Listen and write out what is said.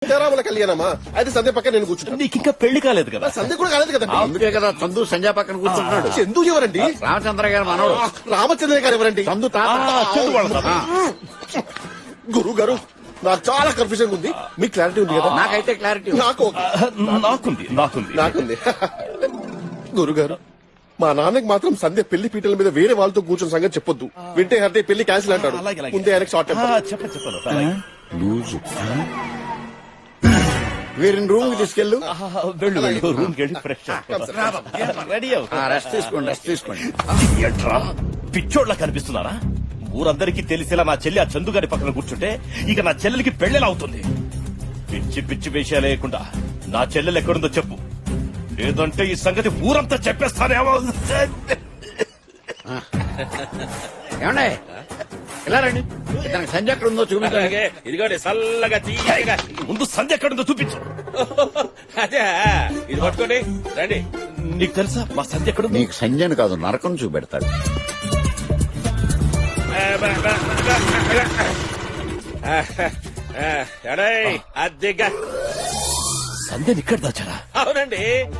సీతారాముల కళ్యాణమా అయితే సంధ్య పక్కన నేను కూర్చుంటాను. నీకు ఇంకా పెళ్లి కాలేదు కదా. సంధ్య కూడా కాలేదు కదా. అందుకే కదా చందు సంజయ్ పక్కన కూర్చుంటున్నాడు. చందు ఎవరండి? రామచంద్ర గారు మనోడు. రామచంద్రయ్య గారు ఎవరండి? చందు తాత. చందు వాళ్ళ తాత. గురువు గారు నాకు చాలా కన్ఫ్యూజన్ ఉంది. మీకు క్లారిటీ ఉంది కదా? నాకైతే క్లారిటీ. నాకు నాకుంది. గురుగారు మా నాన్నకి మాత్రం సంధ్య పెళ్లి పీటల మీద వేరే వాళ్ళతో కూర్చున్న సంగతి చెప్పొద్దు. వింటే హర్దే పెళ్లి క్యాన్సిల్ అంటాడు. ముందే ఆయనకి షార్ట్ చెప్పను. లూజు వీరిని రూమ్ కి తీసుకెళ్ళు. వెళ్ళు రూమ్ కి వెళ్ళి ఫ్రెష్ రెడీ రెస్ట్ తీసుకోండి. ఎట్రా పిచ్చోడ్లా కనిపిస్తున్నారా? ఊరందరికీ తెలిసేలా నా చెల్లి ఆ చందు గారి పక్కన కూర్చుంటే ఇక నా చెల్లెలికి పెళ్లెలా అవుతుంది? పిచ్చి విషయాలు లేకుండా నా చెల్లెలు ఎక్కడుందో చెప్పు, లేదంటే ఈ సంగతి ఊరంతా చెప్పేస్తానేమో. ఏమండే ఇలా రండి. ఇతనికి సంజయ్ ఎక్కడ ఉందో చూపించాలి. ఇదిగోండి చల్లగా తీయగా. ముందు సంధ్య ఎక్కడుందో చూపించు. అదే ఇది పట్టుకోండి రండి. నీకు తెలుసా మా సంధ్య ఎక్కడుంది? నీకు సంజయ్ కాదు నరకం చూపెడతాడు. అద్దెగా సంధ్యని ఇక్కడ దాచారా? అవునండి.